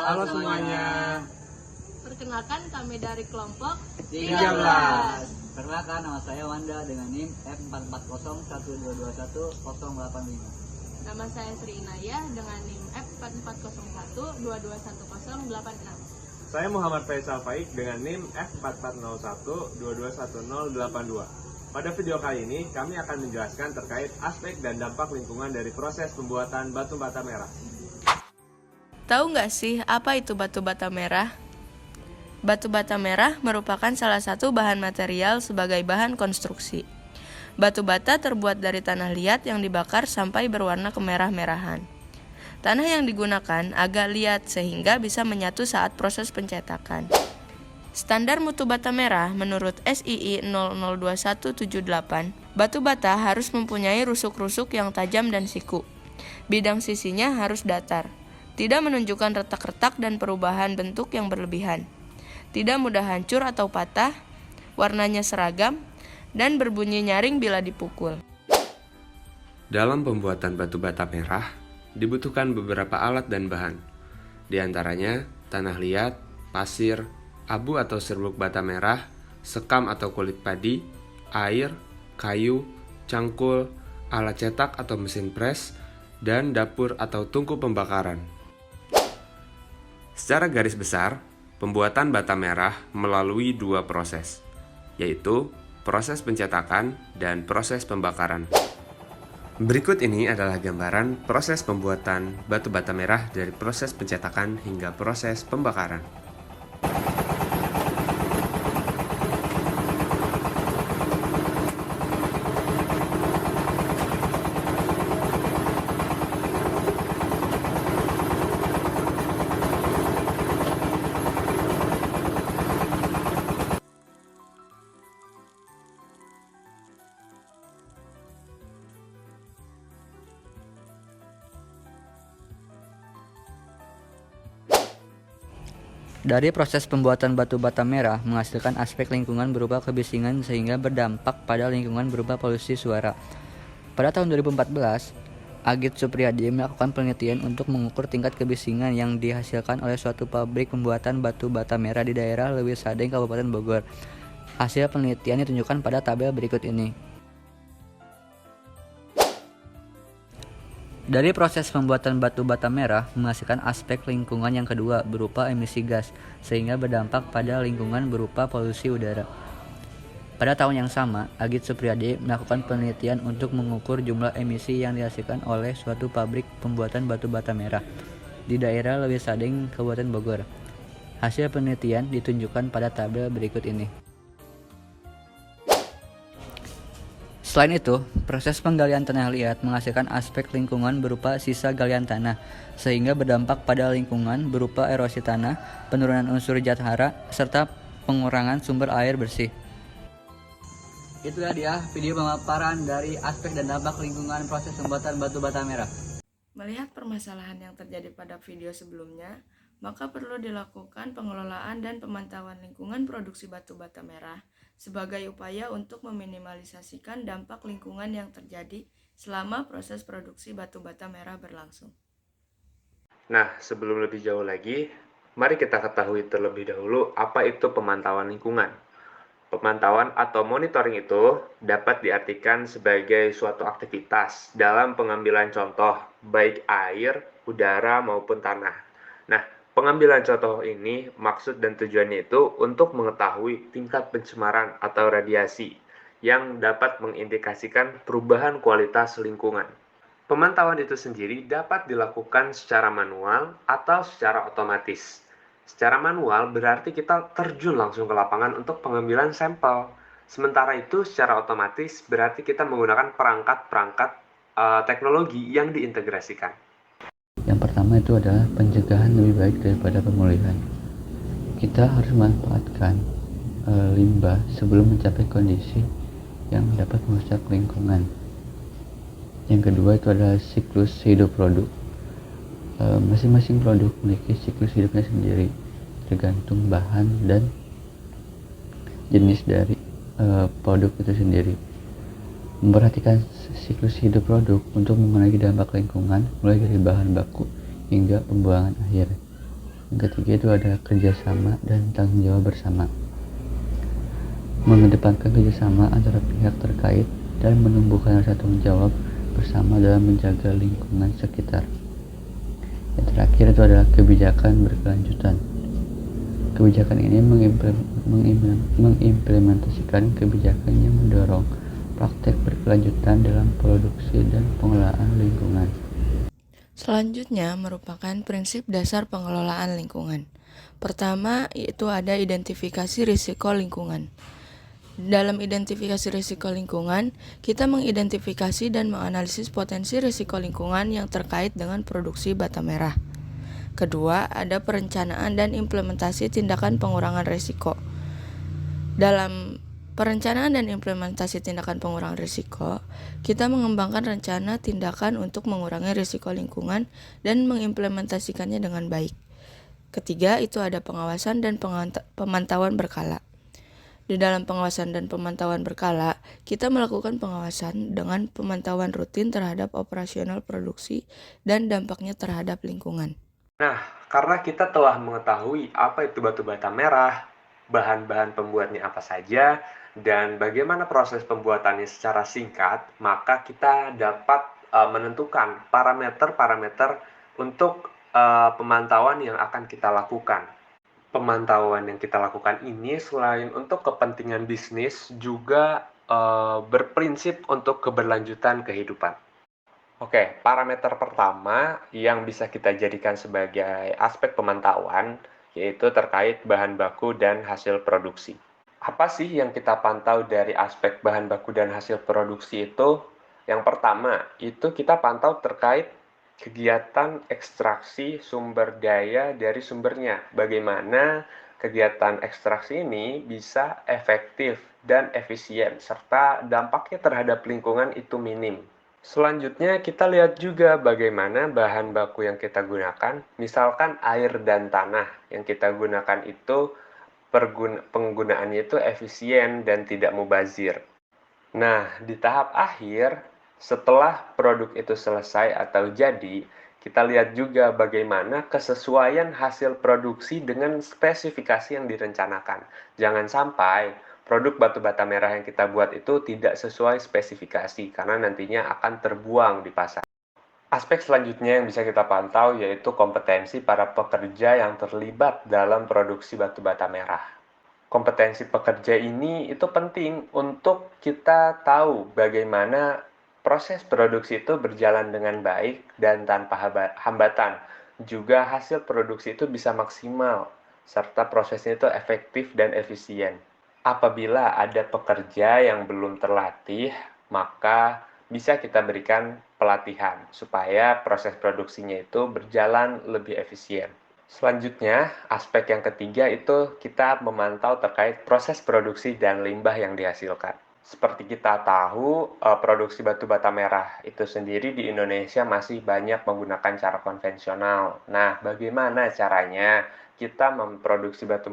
Halo semuanya. Perkenalkan kami dari kelompok 13. Perkenalkan, nama saya Wanda dengan NIM F4401221085. Nama saya Sri Inayah dengan NIM F4401221086. Saya Muhammad Faisal Faik dengan NIM F4401221082. Pada video kali ini, kami akan menjelaskan terkait aspek dan dampak lingkungan dari proses pembuatan batu bata merah. Tahu nggak sih apa itu batu bata merah? Batu bata merah merupakan salah satu bahan material sebagai bahan konstruksi. Batu bata terbuat dari tanah liat yang dibakar sampai berwarna kemerah-merahan. Tanah yang digunakan agak liat sehingga bisa menyatu saat proses pencetakan. Standar mutu bata merah menurut SII 002178, batu bata harus mempunyai rusuk-rusuk yang tajam dan siku. Bidang sisinya harus datar, tidak menunjukkan retak-retak dan perubahan bentuk yang berlebihan. Tidak mudah hancur atau patah, warnanya seragam, dan berbunyi nyaring bila dipukul. Dalam pembuatan batu bata merah, dibutuhkan beberapa alat dan bahan. Di antaranya, tanah liat, pasir, abu atau serbuk bata merah, sekam atau kulit padi, air, kayu, cangkul, alat cetak atau mesin pres, dan dapur atau tungku pembakaran. Secara garis besar, pembuatan bata merah melalui dua proses, yaitu proses pencetakan dan proses pembakaran. Berikut ini adalah gambaran proses pembuatan batu bata merah dari proses pencetakan hingga proses pembakaran. Dari proses pembuatan batu bata merah menghasilkan aspek lingkungan berupa kebisingan sehingga berdampak pada lingkungan berupa polusi suara. Pada tahun 2014, Agit Supriyadi melakukan penelitian untuk mengukur tingkat kebisingan yang dihasilkan oleh suatu pabrik pembuatan batu bata merah di daerah Leuwi Sadeng, Kabupaten Bogor. Hasil penelitian ditunjukkan pada tabel berikut ini. Dari proses pembuatan batu bata merah menghasilkan aspek lingkungan yang kedua berupa emisi gas, sehingga berdampak pada lingkungan berupa polusi udara. Pada tahun yang sama, Agit Supriyadi melakukan penelitian untuk mengukur jumlah emisi yang dihasilkan oleh suatu pabrik pembuatan batu bata merah di daerah Leuwi Sadeng, Kabupaten Bogor. Hasil penelitian ditunjukkan pada tabel berikut ini. Selain itu, proses penggalian tanah liat menghasilkan aspek lingkungan berupa sisa galian tanah, sehingga berdampak pada lingkungan berupa erosi tanah, penurunan unsur zat hara, serta pengurangan sumber air bersih. Itulah dia video pemaparan dari aspek dan dampak lingkungan proses pembuatan batu bata merah. Melihat permasalahan yang terjadi pada video sebelumnya, maka perlu dilakukan pengelolaan dan pemantauan lingkungan produksi batu bata merah sebagai upaya untuk meminimalisasikan dampak lingkungan yang terjadi selama proses produksi batu bata merah berlangsung. Nah, sebelum lebih jauh lagi, mari kita ketahui terlebih dahulu apa itu pemantauan lingkungan. Pemantauan atau monitoring itu dapat diartikan sebagai suatu aktivitas dalam pengambilan contoh, baik air, udara, maupun tanah. Nah, pengambilan contoh ini maksud dan tujuannya itu untuk mengetahui tingkat pencemaran atau radiasi yang dapat mengindikasikan perubahan kualitas lingkungan. Pemantauan itu sendiri dapat dilakukan secara manual atau secara otomatis. Secara manual berarti kita terjun langsung ke lapangan untuk pengambilan sampel. Sementara itu secara otomatis berarti kita menggunakan perangkat-perangkat teknologi yang diintegrasikan. Yang pertama itu adalah pencegahan lebih baik daripada pemulihan. Kita harus memanfaatkan limbah sebelum mencapai kondisi yang dapat merusak lingkungan. Yang kedua itu adalah siklus hidup produk. Masing-masing produk memiliki siklus hidupnya sendiri, tergantung bahan dan jenis dari produk itu sendiri. Memperhatikan siklus hidup produk untuk mengurangi dampak lingkungan mulai dari bahan baku hingga pembuangan akhir. Yang ketiga itu ada kerjasama dan tanggung jawab bersama. Mengedepankan kerjasama antara pihak terkait dan menumbuhkan rasa tanggung jawab bersama dalam menjaga lingkungan sekitar. Yang terakhir itu adalah kebijakan berkelanjutan. Kebijakan ini mengimplementasikan kebijakan yang mendorong praktek berkelanjutan dalam produksi dan pengelolaan lingkungan. Selanjutnya merupakan prinsip dasar pengelolaan lingkungan. Pertama, yaitu ada identifikasi risiko lingkungan. Dalam identifikasi risiko lingkungan, kita mengidentifikasi dan menganalisis potensi risiko lingkungan yang terkait dengan produksi bata merah. Kedua, ada perencanaan dan implementasi tindakan pengurangan risiko. Dalam perencanaan dan implementasi tindakan pengurangan risiko, kita mengembangkan rencana tindakan untuk mengurangi risiko lingkungan dan mengimplementasikannya dengan baik. Ketiga, itu ada pengawasan dan pemantauan berkala. Di dalam pengawasan dan pemantauan berkala, kita melakukan pengawasan dengan pemantauan rutin terhadap operasional produksi dan dampaknya terhadap lingkungan. Nah, karena kita telah mengetahui apa itu batu bata merah, bahan-bahan pembuatnya apa saja, dan bagaimana proses pembuatannya secara singkat, maka kita dapat menentukan parameter-parameter untuk pemantauan yang akan kita lakukan. Pemantauan yang kita lakukan ini selain untuk kepentingan bisnis juga berprinsip untuk keberlanjutan kehidupan. Oke, parameter pertama yang bisa kita jadikan sebagai aspek pemantauan yaitu terkait bahan baku dan hasil produksi. Apa sih yang kita pantau dari aspek bahan baku dan hasil produksi itu? Yang pertama, itu kita pantau terkait kegiatan ekstraksi sumber daya dari sumbernya. Bagaimana kegiatan ekstraksi ini bisa efektif dan efisien, serta dampaknya terhadap lingkungan itu minim. Selanjutnya kita lihat juga bagaimana bahan baku yang kita gunakan, misalkan air dan tanah yang kita gunakan itu penggunaannya itu efisien dan tidak mubazir. Nah, di tahap akhir, setelah produk itu selesai atau jadi, kita lihat juga bagaimana kesesuaian hasil produksi dengan spesifikasi yang direncanakan. Jangan sampai produk batu bata merah yang kita buat itu tidak sesuai spesifikasi, karena nantinya akan terbuang di pasar. Aspek selanjutnya yang bisa kita pantau yaitu kompetensi para pekerja yang terlibat dalam produksi batu bata merah. Kompetensi pekerja ini itu penting untuk kita tahu bagaimana proses produksi itu berjalan dengan baik dan tanpa hambatan. Juga hasil produksi itu bisa maksimal, serta prosesnya itu efektif dan efisien. Apabila ada pekerja yang belum terlatih, maka bisa kita berikan pelatihan supaya proses produksinya itu berjalan lebih efisien. Selanjutnya, aspek yang ketiga itu kita memantau terkait proses produksi dan limbah yang dihasilkan. Seperti kita tahu, produksi batu bata merah itu sendiri di Indonesia masih banyak menggunakan cara konvensional. Nah, bagaimana caranya kita memproduksi batu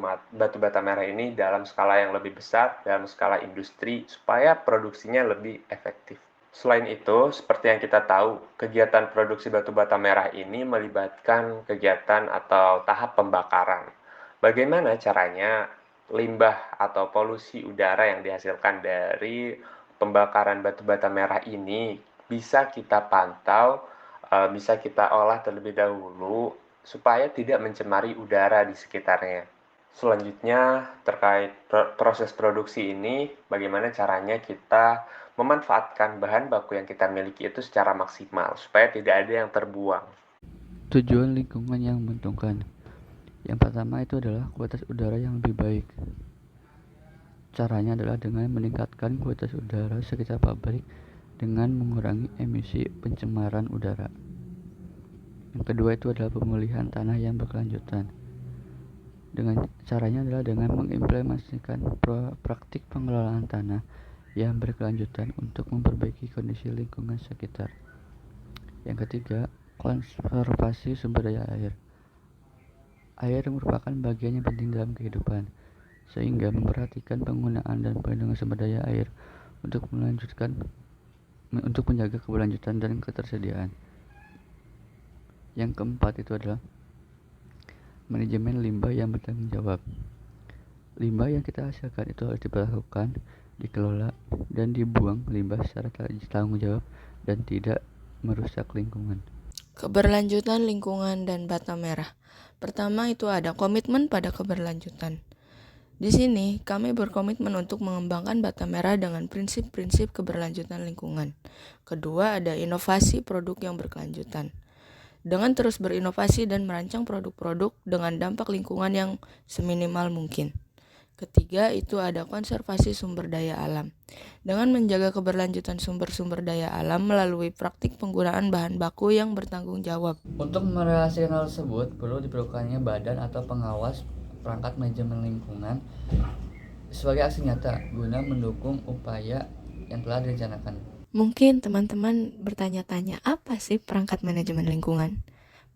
bata merah ini dalam skala yang lebih besar, dalam skala industri, supaya produksinya lebih efektif. Selain itu, seperti yang kita tahu, kegiatan produksi batu bata merah ini melibatkan kegiatan atau tahap pembakaran. Bagaimana caranya limbah atau polusi udara yang dihasilkan dari pembakaran batu bata merah ini bisa kita pantau, bisa kita olah terlebih dahulu supaya tidak mencemari udara di sekitarnya. Selanjutnya, terkait proses produksi ini, bagaimana caranya kita memanfaatkan bahan baku yang kita miliki itu secara maksimal, supaya tidak ada yang terbuang. Tujuan lingkungan yang menguntungkan. Yang pertama itu adalah kualitas udara yang lebih baik. Caranya adalah dengan meningkatkan kualitas udara sekitar pabrik dengan mengurangi emisi pencemaran udara. Yang kedua itu adalah pemulihan tanah yang berkelanjutan. Dengan caranya adalah dengan mengimplementasikan praktik pengelolaan tanah yang berkelanjutan untuk memperbaiki kondisi lingkungan sekitar. Yang ketiga, konservasi sumber daya air. Air merupakan bagian yang penting dalam kehidupan, sehingga memperhatikan penggunaan dan perlindungan sumber daya air untuk menjaga keberlanjutan dan ketersediaan. Yang keempat itu adalah manajemen limbah yang bertanggung jawab. Limbah yang kita hasilkan itu harus diperlakukan, dikelola, dan dibuang limbah secara tanggung jawab dan tidak merusak lingkungan. Keberlanjutan lingkungan dan bata merah. Pertama itu ada komitmen pada keberlanjutan. Di sini, kami berkomitmen untuk mengembangkan bata merah dengan prinsip-prinsip keberlanjutan lingkungan. Kedua, ada inovasi produk yang berkelanjutan. Dengan terus berinovasi dan merancang produk-produk dengan dampak lingkungan yang seminimal mungkin. Ketiga, itu ada konservasi sumber daya alam. Dengan menjaga keberlanjutan sumber-sumber daya alam melalui praktik penggunaan bahan baku yang bertanggung jawab. Untuk merealisasikan hal tersebut, perlu diperlukannya badan atau pengawas perangkat manajemen lingkungan sebagai aksi nyata guna mendukung upaya yang telah direncanakan. Mungkin teman-teman bertanya-tanya, apa sih perangkat manajemen lingkungan?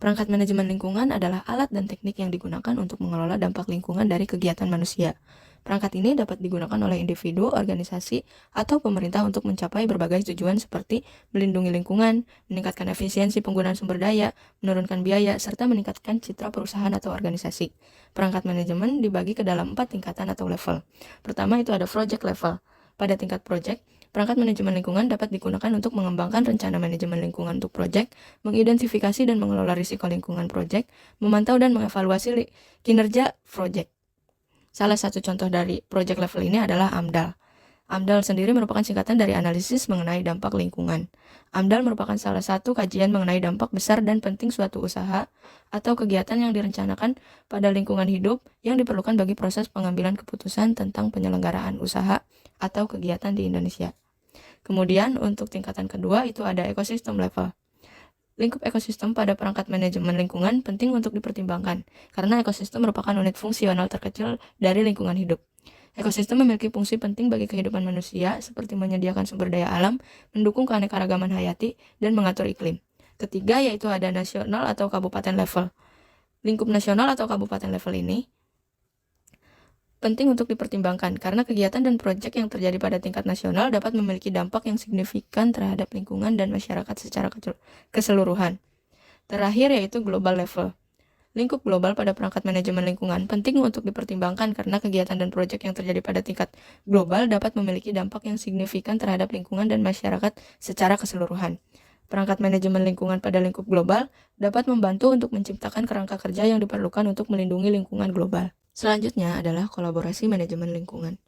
Perangkat manajemen lingkungan adalah alat dan teknik yang digunakan untuk mengelola dampak lingkungan dari kegiatan manusia. Perangkat ini dapat digunakan oleh individu, organisasi, atau pemerintah untuk mencapai berbagai tujuan seperti melindungi lingkungan, meningkatkan efisiensi penggunaan sumber daya, menurunkan biaya, serta meningkatkan citra perusahaan atau organisasi. Perangkat manajemen dibagi ke dalam 4 tingkatan atau level. Pertama itu ada project level. Pada tingkat project, perangkat manajemen lingkungan dapat digunakan untuk mengembangkan rencana manajemen lingkungan untuk proyek, mengidentifikasi dan mengelola risiko lingkungan proyek, memantau dan mengevaluasi kinerja proyek. Salah satu contoh dari proyek level ini adalah AMDAL. AMDAL sendiri merupakan singkatan dari analisis mengenai dampak lingkungan. AMDAL merupakan salah satu kajian mengenai dampak besar dan penting suatu usaha atau kegiatan yang direncanakan pada lingkungan hidup yang diperlukan bagi proses pengambilan keputusan tentang penyelenggaraan usaha atau kegiatan di Indonesia. Kemudian untuk tingkatan kedua itu ada ekosistem level. Lingkup ekosistem pada perangkat manajemen lingkungan penting untuk dipertimbangkan karena ekosistem merupakan unit fungsional terkecil dari lingkungan hidup. Ekosistem memiliki fungsi penting bagi kehidupan manusia seperti menyediakan sumber daya alam, mendukung keanekaragaman hayati, dan mengatur iklim. Ketiga yaitu ada nasional atau kabupaten level. Lingkup nasional atau kabupaten level ini penting untuk dipertimbangkan karena kegiatan dan proyek yang terjadi pada tingkat nasional dapat memiliki dampak yang signifikan terhadap lingkungan dan masyarakat secara keseluruhan. Terakhir yaitu global level. Lingkup global pada perangkat manajemen lingkungan penting untuk dipertimbangkan karena kegiatan dan proyek yang terjadi pada tingkat global dapat memiliki dampak yang signifikan terhadap lingkungan dan masyarakat secara keseluruhan. Perangkat manajemen lingkungan pada lingkup global dapat membantu untuk menciptakan kerangka kerja yang diperlukan untuk melindungi lingkungan global. Selanjutnya adalah kolaborasi manajemen lingkungan.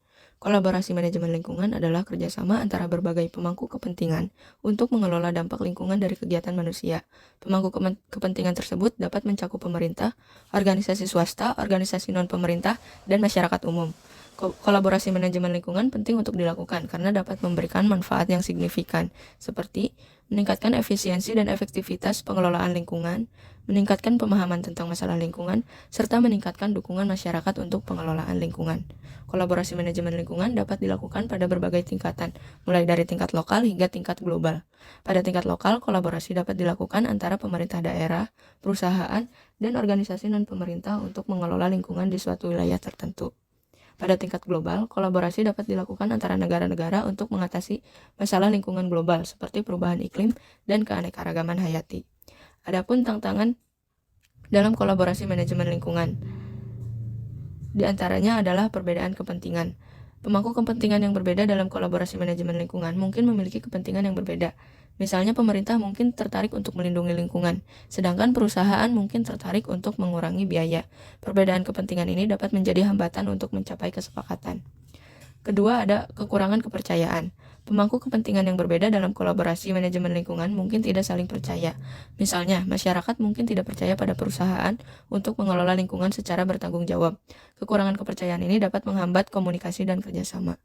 Kolaborasi manajemen lingkungan adalah kerjasama antara berbagai pemangku kepentingan untuk mengelola dampak lingkungan dari kegiatan manusia. Pemangku kepentingan tersebut dapat mencakup pemerintah, organisasi swasta, organisasi non-pemerintah, dan masyarakat umum. Kolaborasi manajemen lingkungan penting untuk dilakukan karena dapat memberikan manfaat yang signifikan, seperti meningkatkan efisiensi dan efektivitas pengelolaan lingkungan, meningkatkan pemahaman tentang masalah lingkungan, serta meningkatkan dukungan masyarakat untuk pengelolaan lingkungan. Kolaborasi manajemen lingkungan dapat dilakukan pada berbagai tingkatan, mulai dari tingkat lokal hingga tingkat global. Pada tingkat lokal, kolaborasi dapat dilakukan antara pemerintah daerah, perusahaan, dan organisasi non-pemerintah untuk mengelola lingkungan di suatu wilayah tertentu. Pada tingkat global, kolaborasi dapat dilakukan antara negara-negara untuk mengatasi masalah lingkungan global seperti perubahan iklim dan keanekaragaman hayati. Adapun tantangan dalam kolaborasi manajemen lingkungan, di antaranya adalah perbedaan kepentingan. Pemangku kepentingan yang berbeda dalam kolaborasi manajemen lingkungan mungkin memiliki kepentingan yang berbeda. Misalnya pemerintah mungkin tertarik untuk melindungi lingkungan, sedangkan perusahaan mungkin tertarik untuk mengurangi biaya. Perbedaan kepentingan ini dapat menjadi hambatan untuk mencapai kesepakatan. Kedua, ada kekurangan kepercayaan. Pemangku kepentingan yang berbeda dalam kolaborasi manajemen lingkungan mungkin tidak saling percaya. Misalnya, masyarakat mungkin tidak percaya pada perusahaan untuk mengelola lingkungan secara bertanggung jawab. Kekurangan kepercayaan ini dapat menghambat komunikasi dan kerjasama.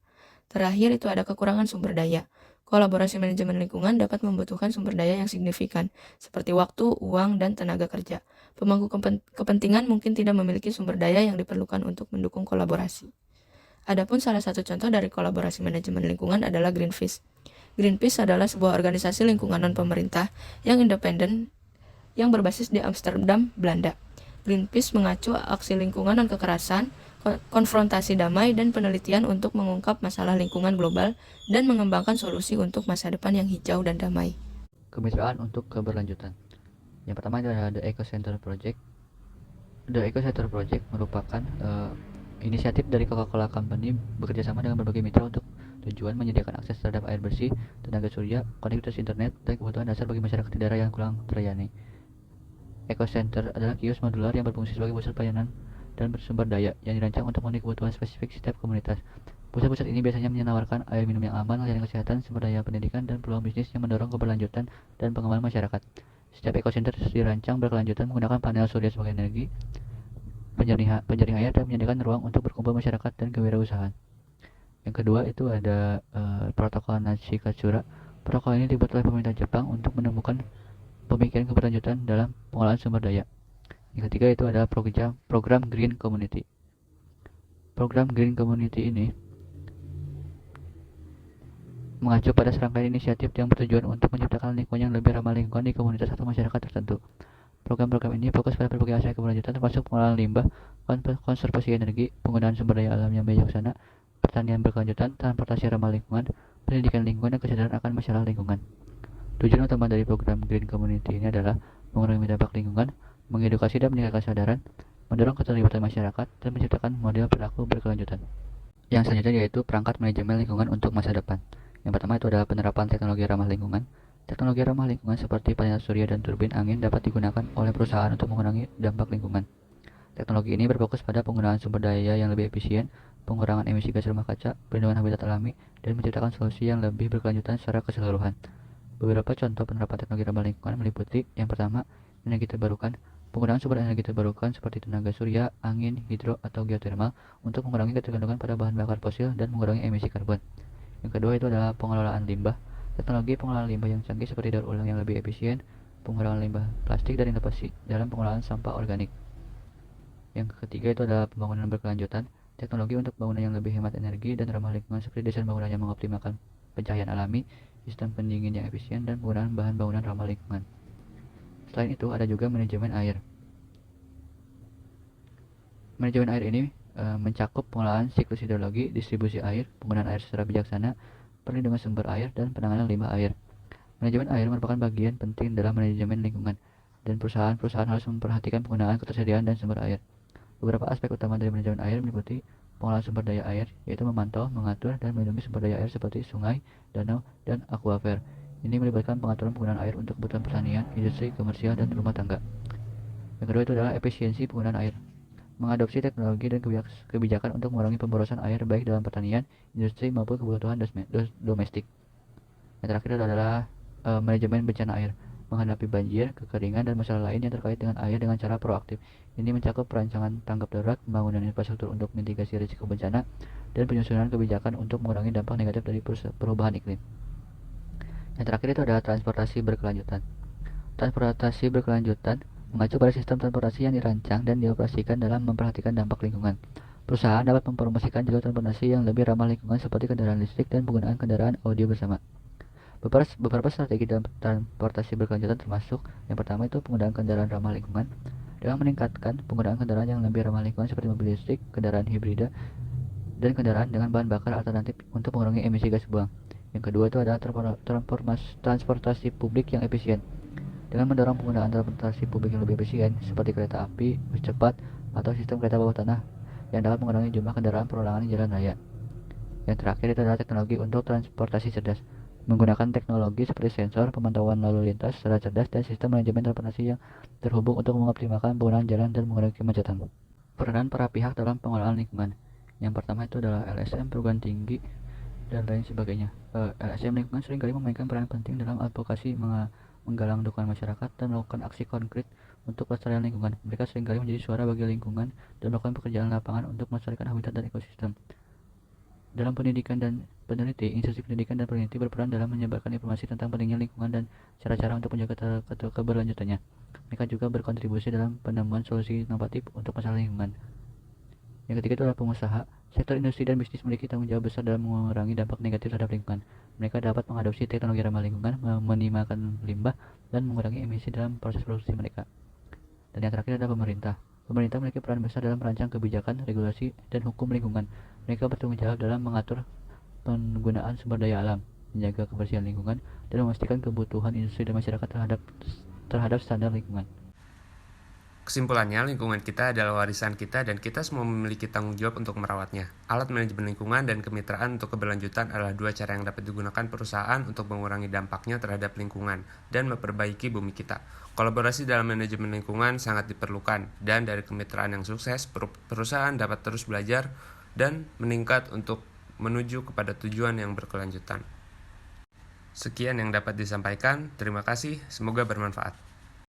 Terakhir itu ada kekurangan sumber daya. Kolaborasi manajemen lingkungan dapat membutuhkan sumber daya yang signifikan, seperti waktu, uang, dan tenaga kerja. Pemangku kepentingan mungkin tidak memiliki sumber daya yang diperlukan untuk mendukung kolaborasi. Adapun salah satu contoh dari kolaborasi manajemen lingkungan adalah Greenpeace. Greenpeace adalah sebuah organisasi lingkungan non-pemerintah yang independen yang berbasis di Amsterdam, Belanda. Greenpeace mengacu aksi lingkungan dan kekerasan, konfrontasi damai, dan penelitian untuk mengungkap masalah lingkungan global dan mengembangkan solusi untuk masa depan yang hijau dan damai. Kemitraan untuk keberlanjutan. Yang pertama adalah The Eco Center Project. The Eco Center Project merupakan inisiatif dari Coca-Cola Company bekerjasama dengan berbagai mitra untuk tujuan menyediakan akses terhadap air bersih, tenaga surya, konektivitas internet, dan kebutuhan dasar bagi masyarakat di daerah yang kurang terlayani. Eco Center adalah kios modular yang berfungsi sebagai pusat pelayanan dan bersumber daya yang dirancang untuk memenuhi kebutuhan spesifik setiap komunitas. Pusat-pusat ini biasanya menawarkan air minum yang aman, layanan kesehatan, sumber daya pendidikan, dan peluang bisnis yang mendorong keberlanjutan dan pengembangan masyarakat. Setiap Eco Center dirancang berkelanjutan menggunakan panel surya sebagai energi, penjaring air, dan menyediakan ruang untuk berkumpul masyarakat dan kewirausahaan. Yang kedua itu ada protokol Nashikatsura. Protokol ini dibuat oleh pemerintah Jepang untuk menemukan pemikiran keberlanjutan dalam pengolahan sumber daya. Yang ketiga itu adalah program Green Community. Program Green Community ini mengacu pada serangkaian inisiatif yang bertujuan untuk menciptakan lingkungan yang lebih ramah lingkungan di komunitas atau masyarakat tertentu. Program-program ini fokus pada berbagai aspek keberlanjutan termasuk pengolahan limbah, konservasi energi, penggunaan sumber daya alam yang bijaksana, pertanian berkelanjutan, transportasi ramah lingkungan, pendidikan lingkungan, dan kesadaran akan masalah lingkungan. Tujuan utama dari program Green Community ini adalah mengurangi dampak lingkungan, mengedukasi dan meningkatkan kesadaran, mendorong keterlibatan masyarakat, dan menciptakan model perilaku berkelanjutan. Yang selanjutnya yaitu perangkat manajemen lingkungan untuk masa depan. Yang pertama itu adalah penerapan teknologi ramah lingkungan. Teknologi ramah lingkungan seperti panel surya dan turbin angin dapat digunakan oleh perusahaan untuk mengurangi dampak lingkungan. Teknologi ini berfokus pada penggunaan sumber daya yang lebih efisien, pengurangan emisi gas rumah kaca, perlindungan habitat alami, dan menciptakan solusi yang lebih berkelanjutan secara keseluruhan. Beberapa contoh penerapan teknologi ramah lingkungan meliputi yang pertama, energi terbarukan. Penggunaan sumber energi terbarukan seperti tenaga surya, angin, hidro, atau geotermal untuk mengurangi ketergantungan pada bahan bakar fosil dan mengurangi emisi karbon. Yang kedua itu adalah pengelolaan limbah. Teknologi pengelolaan limbah yang canggih seperti daur ulang yang lebih efisien, pengurangan limbah plastik, dan inovasi dalam pengelolaan sampah organik. Yang ketiga itu adalah pembangunan berkelanjutan. Teknologi untuk bangunan yang lebih hemat energi dan ramah lingkungan seperti desain bangunan yang mengoptimalkan pencahayaan alami, sistem pendingin yang efisien, dan penggunaan bahan bangunan ramah lingkungan. Selain itu ada juga manajemen air. Manajemen air ini mencakup pengolahan siklus hidrologi, distribusi air, penggunaan air secara bijaksana, perlindungan sumber air, dan penanganan limbah air. Manajemen air merupakan bagian penting dalam manajemen lingkungan, dan perusahaan-perusahaan harus memperhatikan penggunaan, ketersediaan, dan sumber air. Beberapa aspek utama dari manajemen air meliputi pengolahan sumber daya air, yaitu memantau, mengatur, dan melindungi sumber daya air seperti sungai, danau, dan akuafer. Ini melibatkan pengaturan penggunaan air untuk kebutuhan pertanian, industri, komersial, dan rumah tangga. Yang kedua itu adalah efisiensi penggunaan air. Mengadopsi teknologi dan kebijakan untuk mengurangi pemborosan air baik dalam pertanian, industri, maupun kebutuhan domestik. Yang terakhir adalah manajemen bencana air. Menghadapi banjir, kekeringan, dan masalah lain yang terkait dengan air dengan cara proaktif. Ini mencakup perancangan tanggap darurat, pembangunan infrastruktur untuk mitigasi risiko bencana, dan penyusunan kebijakan untuk mengurangi dampak negatif dari perubahan iklim. Yang terakhir itu adalah transportasi berkelanjutan. Transportasi berkelanjutan mengacu pada sistem transportasi yang dirancang dan dioperasikan dalam memperhatikan dampak lingkungan. Perusahaan dapat mempromosikan jalur transportasi yang lebih ramah lingkungan seperti kendaraan listrik dan penggunaan kendaraan audio bersama. Beberapa strategi dalam transportasi berkelanjutan termasuk yang pertama itu penggunaan kendaraan ramah lingkungan dengan meningkatkan penggunaan kendaraan yang lebih ramah lingkungan seperti mobil listrik, kendaraan hibrida, dan kendaraan dengan bahan bakar alternatif untuk mengurangi emisi gas buang. Yang kedua itu adalah transportasi publik yang efisien dengan mendorong penggunaan transportasi publik yang lebih efisien seperti kereta api, bus cepat, atau sistem kereta bawah tanah yang dapat mengurangi jumlah kendaraan perorangan di jalan raya. Yang terakhir itu adalah teknologi untuk transportasi cerdas, menggunakan teknologi seperti sensor, pemantauan lalu lintas secara cerdas, dan sistem manajemen transportasi yang terhubung untuk mengoptimalkan penggunaan jalan dan mengurangi kemacetan. Peranan para pihak dalam pengelolaan lingkungan. Yang pertama itu adalah LSM, perguruan tinggi, dan lain sebagainya. LSM lingkungan seringkali memainkan peran penting dalam advokasi, menggalang dukungan masyarakat, dan melakukan aksi konkret untuk pelestarian lingkungan. Mereka seringkali menjadi suara bagi lingkungan dan melakukan pekerjaan lapangan untuk melestarikan habitat dan ekosistem. Dalam pendidikan dan peneliti, institusi pendidikan dan peneliti berperan dalam menyebarkan informasi tentang pentingnya lingkungan dan cara-cara untuk menjaga keberlanjutannya. Mereka juga berkontribusi dalam penemuan solusi inovatif untuk masalah lingkungan. Yang ketiga itu adalah pengusaha. Sektor industri dan bisnis memiliki tanggung jawab besar dalam mengurangi dampak negatif terhadap lingkungan. Mereka dapat mengadopsi teknologi ramah lingkungan, meminimalkan limbah, dan mengurangi emisi dalam proses produksi mereka. Dan yang terakhir adalah pemerintah. Pemerintah memiliki peran besar dalam merancang kebijakan, regulasi, dan hukum lingkungan. Mereka bertanggung jawab dalam mengatur penggunaan sumber daya alam, menjaga kebersihan lingkungan, dan memastikan kebutuhan industri dan masyarakat terhadap standar lingkungan. Kesimpulannya, lingkungan kita adalah warisan kita dan kita semua memiliki tanggung jawab untuk merawatnya. Alat manajemen lingkungan dan kemitraan untuk keberlanjutan adalah dua cara yang dapat digunakan perusahaan untuk mengurangi dampaknya terhadap lingkungan dan memperbaiki bumi kita. Kolaborasi dalam manajemen lingkungan sangat diperlukan, dan dari kemitraan yang sukses, perusahaan dapat terus belajar dan meningkat untuk menuju kepada tujuan yang berkelanjutan. Sekian yang dapat disampaikan. Terima kasih, semoga bermanfaat.